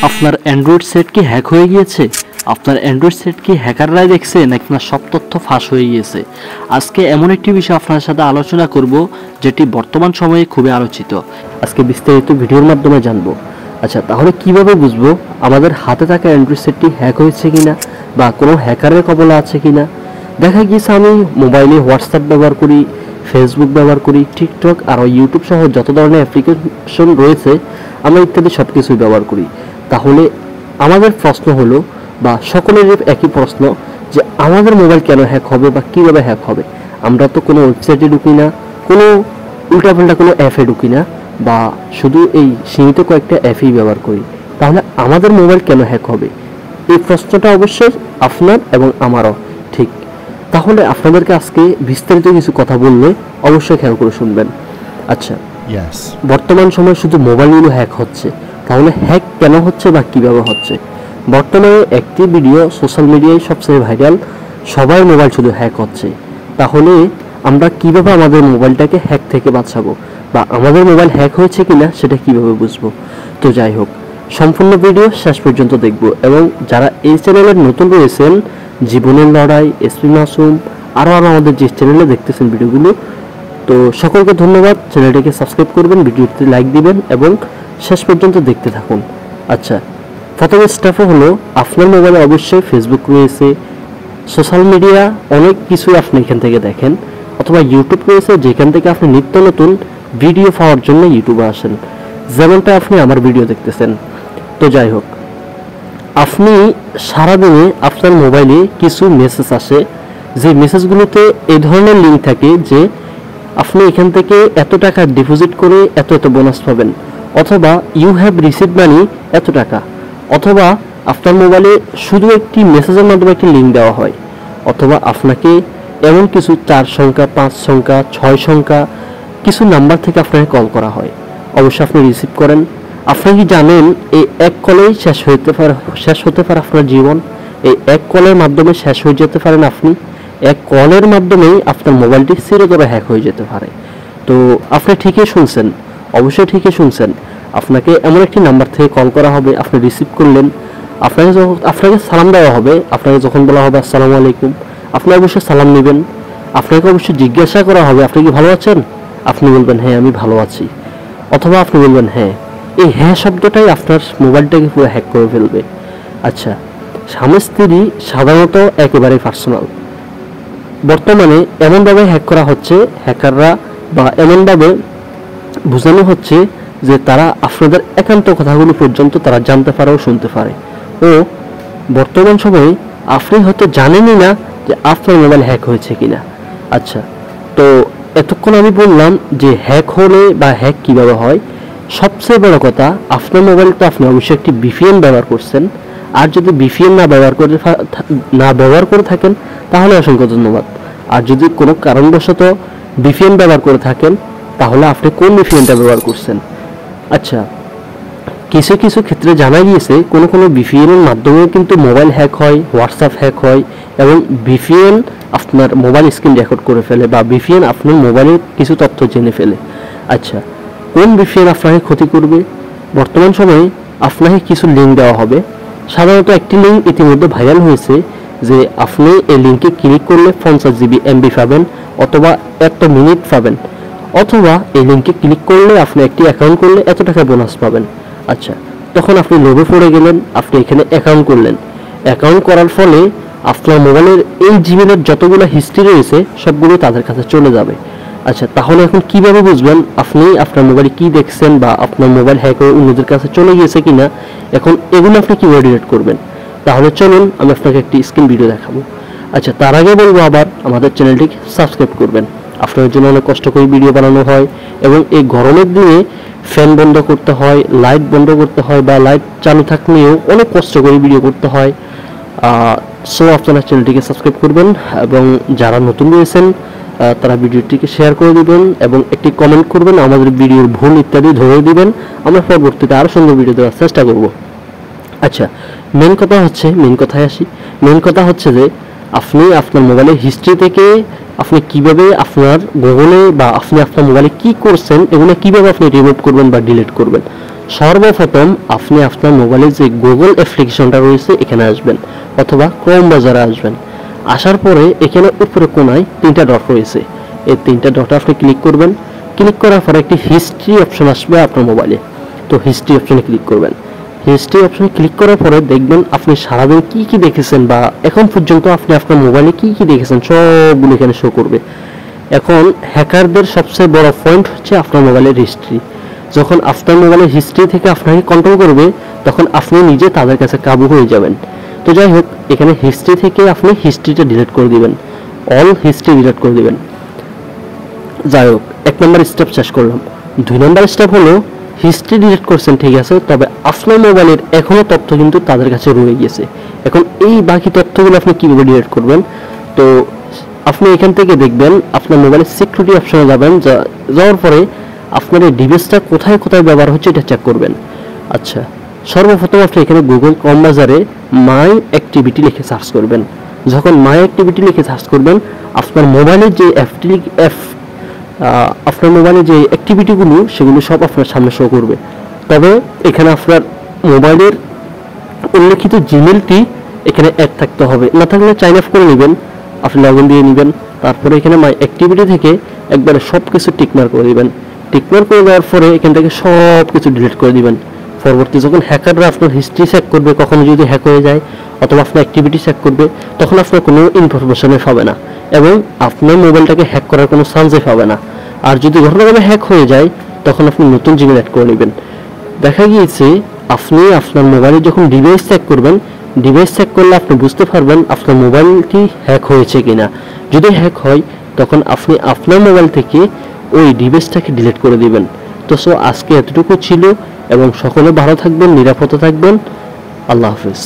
আপনার Android set কি hack হয়ে গিয়েছে? আপনার অ্যান্ড্রয়েড সেট কি হ্যাকাররাই দেখছে নাকি আপনার সব তথ্য ফাঁস হয়ে গিয়েছে? আজকে এমন একটি বিষয় আপনার সাথে আলোচনা করব যেটি বর্তমান সময়ে খুবই আলোচিত। আজকে বিস্তারিত ভিডিওর মাধ্যমে জানবো। আচ্ছা, তাহলে কিভাবে বুঝবো আমাদের হাতে থাকা অ্যান্ড্রয়েড সেটটি হ্যাক হয়েছে কিনা বা কোনো হ্যাকারের কবলে আছে কিনা? দেখা গিয়েছে আমি মোবাইলে হোয়াটসঅ্যাপ ব্যবহার করি, ফেসবুক ব্যবহার করি, টিকটক আর ইউটিউব সহ যত ধরনের অ্যাপ্লিকেশন রয়েছে আমরা ইত্যাদি সব কিছুই ব্যবহার করি। তাহলে আমাদের প্রশ্ন হলো বা সকলের একই প্রশ্ন যে আমাদের মোবাইল কেন হ্যাক হবে বা কীভাবে হ্যাক হবে? আমরা তো কোনো ওয়েবসাইটে ঢুকি না, কোনো উল্টাপাল্টা কোনো অ্যাপে ঢুকি না, বা শুধু এই সীমিত কয়েকটা অ্যাপই ব্যবহার করি। তাহলে আমাদের মোবাইল কেন হ্যাক হবে? এই প্রশ্নটা অবশ্যই আপনার এবং আমারও ঠিক। তাহলে আপনাদেরকে আজকে বিস্তারিত কিছু কথা বললে অবশ্যই খেয়াল করে শুনবেন। আচ্ছা, বর্তমান সময়ে শুধু মোবাইলগুলো হ্যাক হচ্ছে, তাহলে হ্যাক কেন হচ্ছে বা কীভাবে হচ্ছে? বর্তমানে একটি ভিডিও সোশ্যাল মিডিয়ায় সবচেয়ে ভাইরাল, সবার মোবাইল শুধু হ্যাক হচ্ছে। তাহলে আমরা কিভাবে আমাদের মোবাইলটাকে হ্যাক থেকে বাঁচাবো বা আমাদের মোবাইল হ্যাক হয়েছে কিনা সেটা কিভাবে বুঝবো? তো যাই হোক, সম্পূর্ণ ভিডিও শেষ পর্যন্ত দেখব। এবং যারা এই চ্যানেলের নতুন রয়েছেন, জীবনের লড়াই, এসপি মাসুম, আরও আমাদের যে চ্যানেলে দেখতেছেন ভিডিওগুলো, তো সকলকে ধন্যবাদ। চ্যানেলটিকে সাবস্ক্রাইব করবেন, ভিডিওতে লাইক দিবেন এবং শেষ পর্যন্ত দেখতে থাকুন। আচ্ছা, প্রথম স্টেপও হলো আপনার মোবাইলে অবশ্যই ফেসবুক রয়েছে, সোশ্যাল মিডিয়া অনেক কিছু আপনি এখান থেকে দেখেন, অথবা ইউটিউব রয়েছে যেখান থেকে আপনি নিত্য নতুন ভিডিও পাওয়ার জন্য ইউটিউবে আসেন, যেমনটা আপনি আমার ভিডিও দেখতেছেন। তো যাই হোক, আপনি সারাদিনে আপনার মোবাইলে কিছু মেসেজ আসে, যে মেসেজগুলোতে এই ধরনের লিঙ্ক থাকে যে আপনি এখান থেকে এত টাকা ডিপোজিট করে এত এত বোনাস পাবেন, অথবা ইউ হ্যাভ রিসিভড মানি এত টাকা, অথবা আপনার মোবাইলে শুধু একটি মেসেজের মাধ্যমে একটি লিঙ্ক দেওয়া হয়, অথবা আপনাকে এমন কিছু 4 সংখ্যা, 5 সংখ্যা, 6 সংখ্যা কিছু নাম্বার থেকে আপনাকে কল করা হয়। অবশ্যই আপনি রিসিভ করেন। আপনি কি জানেন এই এক কলেই শেষ হতে পারে আপনার জীবন? এই এক কলের মাধ্যমে শেষ হয়ে যেতে পারেন আপনি। এক কলের মাধ্যমেই আপনার মোবাইলটি চিরতরে হ্যাক হয়ে যেতে পারে। তো আপনি ঠিকই শুনছেন, অবশ্যই ঠিকই শুনছেন। আপনাকে এমন একটি নাম্বার থেকে কল করা হবে, আপনি রিসিভ করলেন, আপনাকে সালাম দেওয়া হবে। আপনাকে যখন বলা হবে আসসালামু আলাইকুম, আপনি অবশ্যই সালাম নেবেন। আপনাকে অবশ্যই জিজ্ঞাসা করা হবে আপনি কি ভালো আছেন? আপনি বলবেন হ্যাঁ আমি ভালো আছি, অথবা আপনি বলবেন হ্যাঁ। এই হ্যাঁ শব্দটাই আপনার মোবাইলটাকে পুরো হ্যাক করে ফেলবে। আচ্ছা, স্বামী স্ত্রী সাধারণত একেবারে পার্সোনাল। বর্তমানে এমনভাবে হ্যাক করা হচ্ছে হ্যাকাররা, বা এমনভাবে বোঝানো হচ্ছে যে তারা আপনাদের একান্ত কথাগুলো পর্যন্ত তারা জানতে পারে ও শুনতে পারে। ও বর্তমান সময়ে আপনি হয়তো জানেনই না যে আপনার মোবাইল হ্যাক হয়েছে কিনা। আচ্ছা, তো এতক্ষণ আমি বললাম যে হ্যাক হলে বা হ্যাক কিভাবে হয়। সবচেয়ে বড় কথা, আপনার মোবাইলটা আপনি অবশ্যই একটি VPN ব্যবহার করছেন। আর যদি VPN না ব্যবহার করে থাকেন তাহলে অসংখ্য ধন্যবাদ। আর যদি কোনো কারণবশত VPN ব্যবহার করে থাকেন তাহলে আপনি কোন VPNটা ব্যবহার করছেন? আচ্ছা, কিছু কিছু ক্ষেত্রে জানা গিয়েছে কোনো VPN এর মাধ্যমেও কিন্তু মোবাইল হ্যাক হয়, হোয়াটসঅ্যাপ হ্যাক হয়, এবং VPN আপনার মোবাইল স্ক্রিন রেকর্ড করে ফেলে, বা VPN আপনার মোবাইলের কিছু তথ্য জেনে ফেলে। আচ্ছা, কোন VPN আপনাকে ক্ষতি করবে? বর্তমান সময়ে আপনাকে কিছু লিঙ্ক দেওয়া হবে। সাধারণত একটি লিঙ্ক ইতিমধ্যে ভাইরাল হয়েছে যে আপনি এই লিঙ্কে ক্লিক করলে 50 GB MB পাবেন, অথবা 1 মিনিট পাবেন, অথবা এই লিঙ্কে ক্লিক করলে আপনি একটি অ্যাকাউন্ট করলে এত টাকা বোনাস পাবেন। আচ্ছা, তখন আপনি লোভে পড়ে গেলেন, আপনি এখানে অ্যাকাউন্ট করলেন। অ্যাকাউন্ট করার ফলে আপনার মোবাইলের এই জিমেলের যতগুলো হিস্ট্রি রয়েছে সবগুলো তাদের কাছে চলে যাবে। আচ্ছা, তাহলে এখন কিভাবে বুঝবেন আপনি আপনার মোবাইলে কি দেখছেন বা আপনার মোবাইল হ্যাক হয়ে অন্যদের কাছে চলে গিয়েছে কিনা? এখন এগুলো আপনি কিভাবে ডিলিট করবেন? তাহলে চলুন আমি আপনাকে একটি স্ক্রিন ভিডিও দেখাবো। আচ্ছা, তার আগে বলবো আবার আমাদের চ্যানেলটিকে সাবস্ক্রাইব করবেন। আপনাদের জন্য অনেক কষ্ট করে ভিডিও বানানো হয়, এবং এই গরমের দিনে ফ্যান বন্ধ করতে হয়, লাইট বন্ধ করতে হয়, বা লাইট চালু থাকলেও অনেক কষ্ট করে ভিডিও করতে হয়। সো আপনারা চ্যানেলটিকে সাবস্ক্রাইব করবেন, এবং যারা নতুন রয়েছেন তারা ভিডিওটিকে শেয়ার করে দিবেন এবং একটি কমেন্ট করবেন, আমাদের ভিডিওর ভুল ইত্যাদি ধরে দিবেন। আমরা পরবর্তীতে আরও সুন্দর ভিডিও দেওয়ার চেষ্টা করব। আচ্ছা, মেন কথায় আসি। মেন কথা হচ্ছে যে আপনি আপনার মোবাইলের হিস্ট্রি থেকে আপনি কিভাবে আপনার গুগলে বা আপনি আপনার মোবাইলে কি করছেন এগুলো কিভাবে আপনি রিমুভ করবেন বা ডিলিট করবেন। সর্বপ্রথম আপনি আপনার মোবাইলে যে গুগল অ্যাপ্লিকেশনটা রয়েছে এখানে আসবেন অথবা ক্রোম ব্রাউজারে আসবেন। আসার পরে এখানে উপরে কোনায় 3টা ডট রয়েছে, এই 3টা ডটে আপনি ক্লিক করবেন। ক্লিক করার পরে একটি হিস্ট্রি অপশন আসবে আপনার মোবাইলে, তো হিস্ট্রি অপশনে ক্লিক করবেন। হিস্ট্রি অপশনে ক্লিক করার পরে দেখবেন আপনি সারাদিন কি কি দেখেছেন বা এখন পর্যন্ত আপনি আপনার মোবাইলে কি কি দেখেছেন সবগুলো এখানে শো করবে। এখন হ্যাকারদের সবচেয়ে বড় পয়েন্ট হচ্ছে আপনার মোবাইলের হিস্ট্রি। যখন আপনার মোবাইলের হিস্ট্রি থেকে আপনাকে কন্ট্রোল করবে তখন আপনি নিজে তাদের কাছে কাবু হয়ে যাবেন। তো যাই হোক, এখানে হিস্ট্রি থেকে আপনি হিস্ট্রিটা ডিলিট করে দিবেন, অল হিস্ট্রি ডিলিট করে দিবেন। যাই হোক, 1 নম্বর স্টেপ শেষ করলাম। 2 নম্বর স্টেপ হলো হিস্ট্রি ডিলিট করছেন ঠিক আছে, তবে আপনার মোবাইলের এখনো তথ্য কিন্তু তাদের কাছে রয়ে গেছে। এখন এই বাকি তথ্যগুলো আপনি কিভাবে ডিলিট করবেন? তো আপনি এখান থেকে দেখবেন আপনার মোবাইলের সিকিউরিটি অপশনে যাবেন, যাওয়ার পরে আপনার এই ডিভাইসটা কোথায় কোথায় ব্যবহার হচ্ছে এটা চেক করবেন। আচ্ছা, সর্বপ্রথম আপনি এখানে গুগল ক্রোম ব্রাউজারে মাই অ্যাক্টিভিটি লিখে সার্চ করবেন। যখন মাই অ্যাক্টিভিটি লিখে সার্চ করবেন আপনার মোবাইলের যে আপনার মোবাইলে যে অ্যাক্টিভিটিগুলো সেগুলো সব আপনার সামনে শো করবে। তবে এখানে আপনার মোবাইলের উল্লেখিত জিমেলটি এখানে অ্যাড থাকতে হবে, না থাকলে সাইন আপ করে নেবেন, আপনি লগ ইন দিয়ে নেবেন। তারপরে এখানে মাই অ্যাক্টিভিটি থেকে একবারে সব কিছু টিকমার্ক করে দিবেন। টিকমার্ক করে দেওয়ার পরে এখান থেকে সব কিছু ডিলিট করে দিবেন। পরবর্তী যখন হ্যাকাররা আপনার হিস্ট্রি চেক করবে, কখনো যদি হ্যাক হয়ে যায় অথবা আপনার অ্যাক্টিভিটি চেক করবে, তখন আপনার কোনো ইনফরমেশনে পাবে না এবং আপনার মোবাইলটাকে হ্যাক করার কোনো চান্সই পাবে না। আর যদি ঘটনাভাবে হ্যাক হয়ে যায় তখন আপনি নতুন জিমেল অ্যাড করে নেবেন। দেখা গিয়েছে আপনি আপনার মোবাইলে যখন ডিভাইস চেক করবেন, ডিভাইস চেক করলে আপনি বুঝতে পারবেন আপনার মোবাইলটি হ্যাক হয়েছে কিনা। যদি হ্যাক হয় তখন আপনি আপনার মোবাইল থেকে ওই ডিভাইসটাকে ডিলিট করে দিবেন। তো আজকে এতটুকু ছিল এবং সকলে ভালো থাকবেন, নিরাপদে থাকবেন। আল্লাহ হাফেজ।